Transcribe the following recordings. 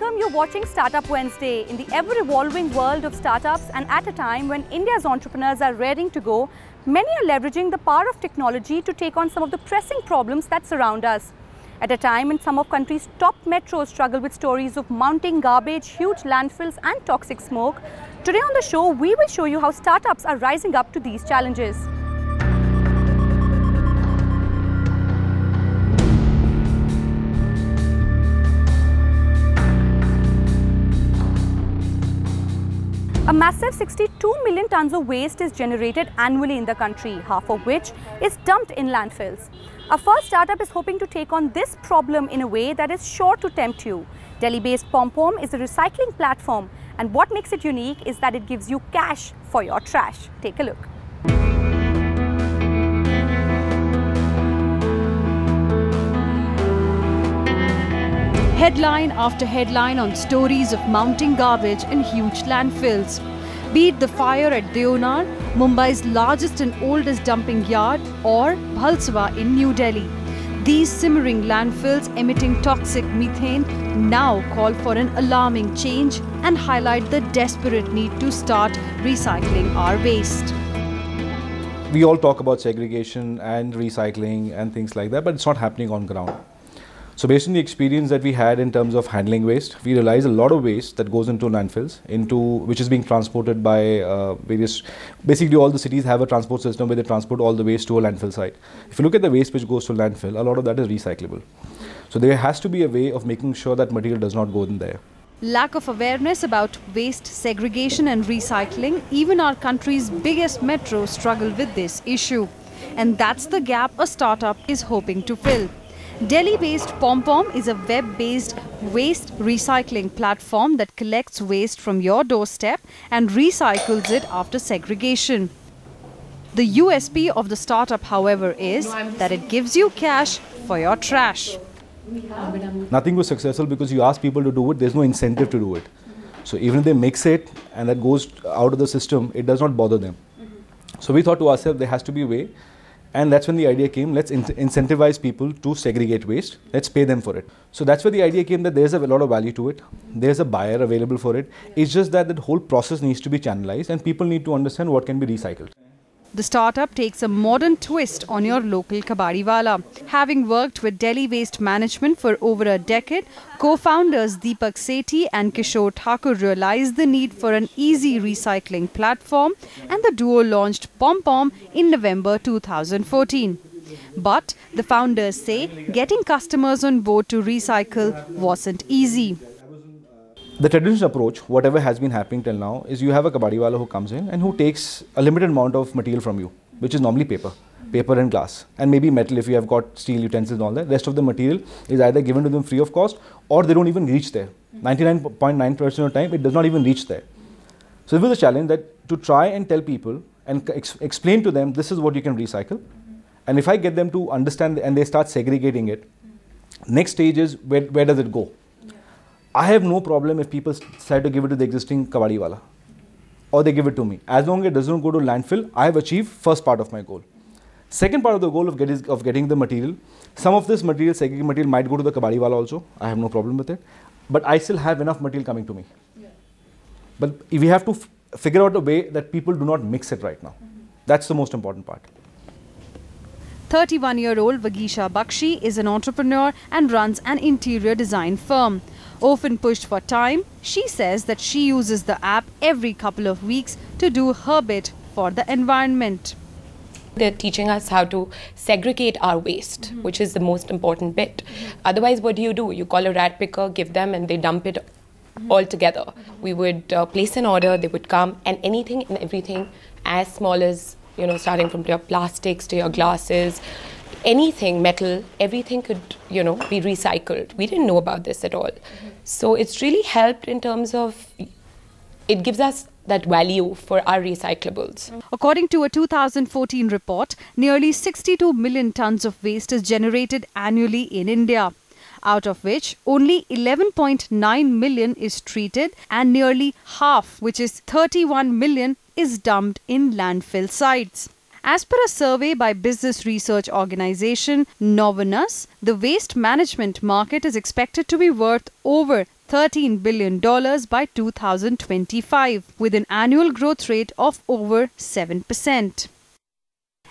welcome. You're watching Startup Wednesday in the ever-evolving world of startups, and at a time when India's entrepreneurs are raring to go, many are leveraging the power of technology to take on some of the pressing problems that surround us. At a time when some of country's top metros struggle with stories of mounting garbage, huge landfills and toxic smoke, today on the show we will show you how startups are rising up to these challenges. A massive 62 million tons of waste is generated annually in the country, half of which is dumped in landfills. Our first startup is hoping to take on this problem in a way that is sure to tempt you. Delhi-based PomPom is a recycling platform, and what makes it unique is that it gives you cash for your trash. Take a look. Headline after headline on stories of mounting garbage in huge landfills. Be it the fire at Deonar, Mumbai's largest and oldest dumping yard, or Bhalswa in New Delhi. These simmering landfills emitting toxic methane now call for an alarming change and highlight the desperate need to start recycling our waste. We all talk about segregation and recycling and things like that, but it's not happening on ground. So based on the experience that we had in terms of handling waste, we realized a lot of waste that goes into landfills, which is being transported by basically all the cities have a transport system where they transport all the waste to a landfill site. If you look at the waste which goes to landfill, a lot of that is recyclable. So there has to be a way of making sure that material does not go in there. Lack of awareness about waste segregation and recycling, even our country's biggest metros struggle with this issue. And that's the gap a startup is hoping to fill. Delhi-based PomPom is a web-based waste recycling platform that collects waste from your doorstep and recycles it after segregation. The USP of the startup, however, is that it gives you cash for your trash. Nothing was successful because you ask people to do it, there's no incentive to do it. So even if they mix it and that goes out of the system, it does not bother them. So we thought to ourselves, there has to be a way. And that's when the idea came, let's incentivize people to segregate waste, let's pay them for it. So that's where the idea came that there's a lot of value to it, there's a buyer available for it. It's just that the whole process needs to be channelized and people need to understand what can be recycled. The startup takes a modern twist on your local kabadiwala. Having worked with Delhi Waste Management for over a decade, co-founders Deepak Sethi and Kishore Thakur realized the need for an easy recycling platform, and the duo launched PomPom in November 2014. But the founders say getting customers on board to recycle wasn't easy. The traditional approach, whatever has been happening till now, is you have a kabadiwala who comes in and who takes a limited amount of material from you, which is normally paper and glass, and maybe metal if you have got steel utensils and all that. Rest of the material is either given to them free of cost or they don't even reach there. 99.9% of the time, it does not even reach there. So it was a challenge that to try and tell people and explain to them, this is what you can recycle. And if I get them to understand and they start segregating it, next stage is where does it go? I have no problem if people decide to give it to the existing kabadiwala or they give it to me. As long as it doesn't go to landfill, I have achieved first part of my goal. Second part of the goal of getting the material, some of this material, segregated material might go to the kabadiwala also. I have no problem with it. But I still have enough material coming to me. Yeah. But we have to figure out a way that people do not mix it right now. That's the most important part. 31-year-old Vagisha Bakshi is an entrepreneur and runs an interior design firm. Often pushed for time, she says that she uses the app every couple of weeks to do her bit for the environment. They're teaching us how to segregate our waste, which is the most important bit. Otherwise, what do? You call a rat picker, give them, and they dump it all together. We would place an order, they would come, and anything and everything as small as, starting from your plastics to your glasses, anything, metal, everything could, be recycled. We didn't know about this at all. So it's really helped in terms of, it gives us that value for our recyclables. According to a 2014 report, nearly 62 million tons of waste is generated annually in India, out of which only 11.9 million is treated and nearly half, which is 31 million, is dumped in landfill sites. As per a survey by business research organization Novanus, the waste management market is expected to be worth over $13 billion by 2025, with an annual growth rate of over 7%.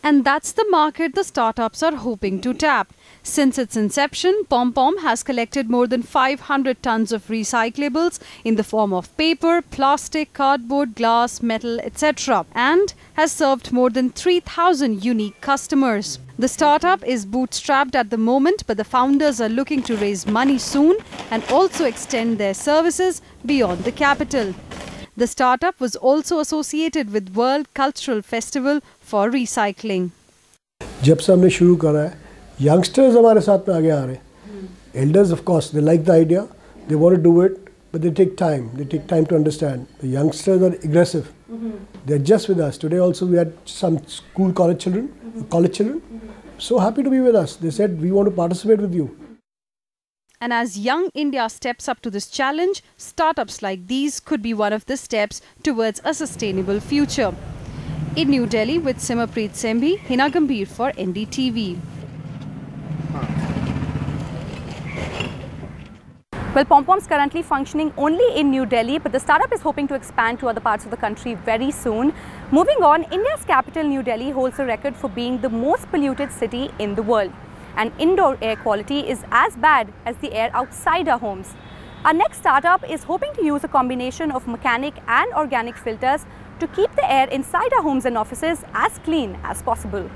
And that's the market the startups are hoping to tap. Since its inception, PomPom has collected more than 500 tons of recyclables in the form of paper, plastic, cardboard, glass, metal, etc. and has served more than 3,000 unique customers. The startup is bootstrapped at the moment, but the founders are looking to raise money soon and also extend their services beyond the capital. The startup was also associated with World Cultural Festival for Recycling. जब से हमने शुरू करा है, youngsters हमारे साथ में आगे आ रहे हैं. Elders, of course, they like the idea, they want to do it, but they take time. They take time to understand. The youngsters are aggressive. They are just with us. Today also we had some college children. So happy to be with us. They said, we want to participate with you. And as young India steps up to this challenge, startups like these could be one of the steps towards a sustainable future. In New Delhi with Simmerpreet Sembhi, Hina Gambhir for NDTV. Well, PomPom is currently functioning only in New Delhi, but the startup is hoping to expand to other parts of the country very soon. Moving on, India's capital, New Delhi, holds a record for being the most polluted city in the world. And indoor air quality is as bad as the air outside our homes. Our next startup is hoping to use a combination of mechanic and organic filters to keep the air inside our homes and offices as clean as possible.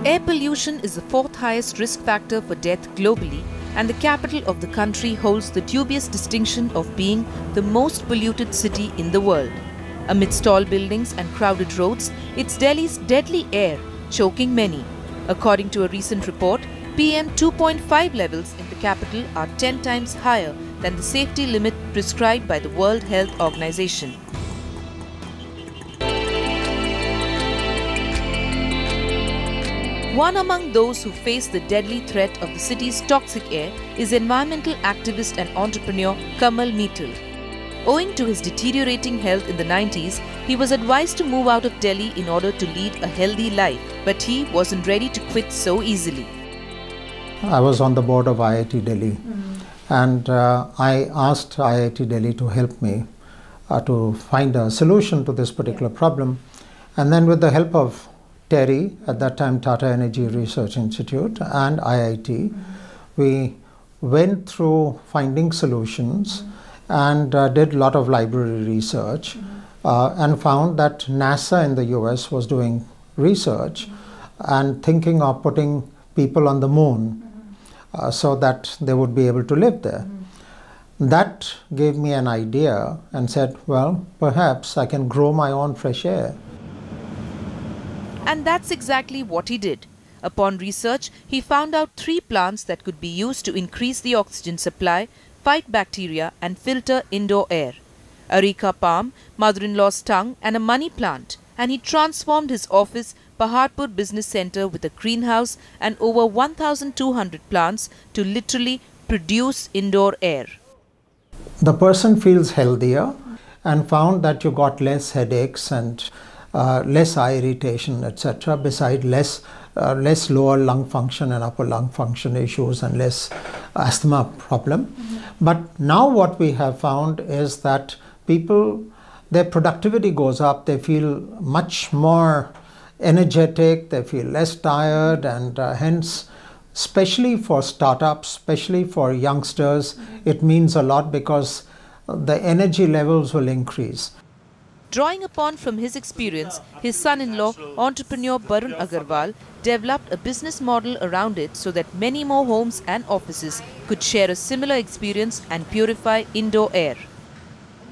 Air pollution is the fourth highest risk factor for death globally, and the capital of the country holds the dubious distinction of being the most polluted city in the world. Amidst tall buildings and crowded roads, it's Delhi's deadly air, choking many. According to a recent report, PM 2.5 levels in the capital are 10 times higher than the safety limit prescribed by the World Health Organization. One among those who face the deadly threat of the city's toxic air is environmental activist and entrepreneur Kamal Mittal. Owing to his deteriorating health in the 90s, he was advised to move out of Delhi in order to lead a healthy life, but he wasn't ready to quit so easily. I was on the board of IIT Delhi, and I asked IIT Delhi to help me to find a solution to this particular problem. And then with the help of TERI, at that time Tata Energy Research Institute, and IIT, we went through finding solutions and did a lot of library research and found that NASA in the US was doing research and thinking of putting people on the moon so that they would be able to live there. That gave me an idea and said, well, perhaps I can grow my own fresh air. And that's exactly what he did. Upon research, he found out 3 plants that could be used to increase the oxygen supply, fight bacteria and filter indoor air. Areca palm, mother-in-law's tongue and a money plant. And he transformed his office, Paharpur Business Center, with a greenhouse and over 1,200 plants to literally produce indoor air. The person feels healthier and found that you got less headaches and less eye irritation, etc. Besides less lower lung function and upper lung function issues and less asthma problem. But now what we have found is that people, their productivity goes up, they feel much more energetic, they feel less tired, and hence, especially for startups, especially for youngsters, it means a lot because the energy levels will increase. Drawing upon from his experience, his son-in-law, entrepreneur Barun Agarwal, developed a business model around it so that many more homes and offices could share a similar experience and purify indoor air.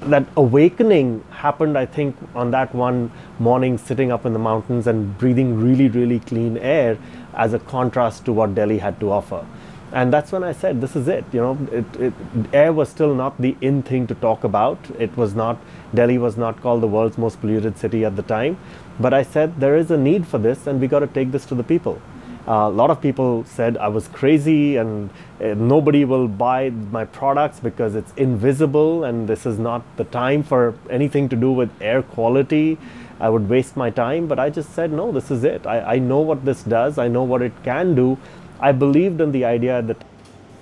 That awakening happened, I think, on that one morning sitting up in the mountains and breathing really, really clean air as a contrast to what Delhi had to offer. And that's when I said, this is it. You know, air was still not the in thing to talk about. It was not, Delhi was not called the world's most polluted city at the time. But I said, there is a need for this and we got to take this to the people. A lot of people said I was crazy and nobody will buy my products because it's invisible and this is not the time for anything to do with air quality. I would waste my time, but I just said, no, this is it. I know what this does. I know what it can do. I believed in the idea that.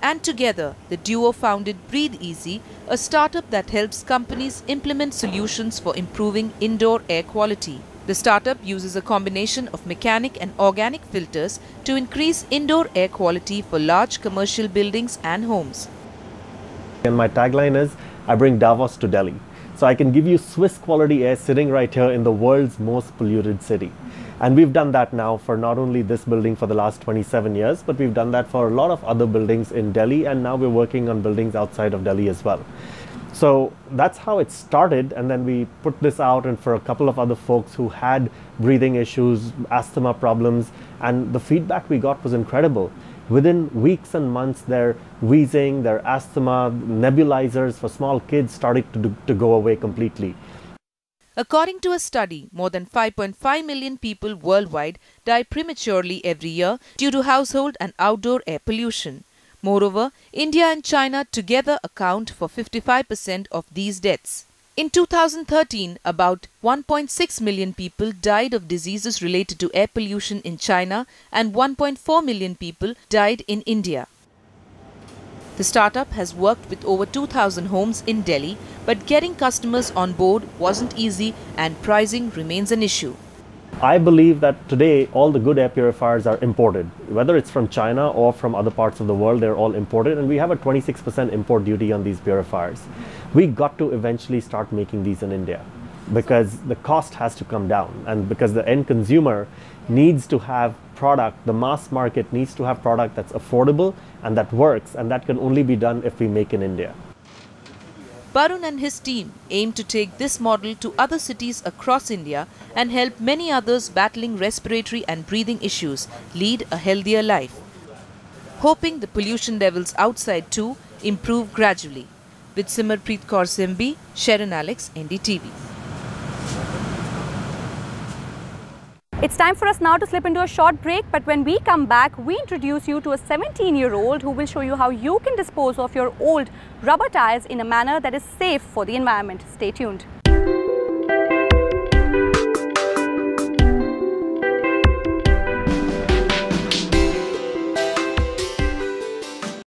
And together, the duo founded Breathe Easy, a startup that helps companies implement solutions for improving indoor air quality. The startup uses a combination of mechanic and organic filters to increase indoor air quality for large commercial buildings and homes. And my tagline is, I bring Davos to Delhi. So I can give you Swiss quality air sitting right here in the world's most polluted city. And we've done that now for not only this building for the last 27 years, but we've done that for a lot of other buildings in Delhi, and now we're working on buildings outside of Delhi as well. So that's how it started, and then we put this out and for a couple of other folks who had breathing issues, asthma problems, and the feedback we got was incredible. Within weeks and months, their wheezing, their asthma, nebulizers for small kids started to go away completely. According to a study, more than 5.5 million people worldwide die prematurely every year due to household and outdoor air pollution. Moreover, India and China together account for 55% of these deaths. In 2013, about 1.6 million people died of diseases related to air pollution in China and 1.4 million people died in India. The startup has worked with over 2,000 homes in Delhi, but getting customers on board wasn't easy and pricing remains an issue. I believe that today all the good air purifiers are imported. Whether it's from China or from other parts of the world, they're all imported, and we have a 26% import duty on these purifiers. We got to eventually start making these in India because the cost has to come down, and because the end consumer needs to have product, the mass market needs to have product that's affordable and that works, and that can only be done if we make in India. Barun and his team aim to take this model to other cities across India and help many others battling respiratory and breathing issues lead a healthier life. Hoping the pollution levels outside too improve gradually. With Simarpreet Kaur Simbi, Sharon Alex, NDTV. It's time for us now to slip into a short break, but when we come back, we introduce you to a 17-year-old who will show you how you can dispose of your old rubber tires in a manner that is safe for the environment. Stay tuned.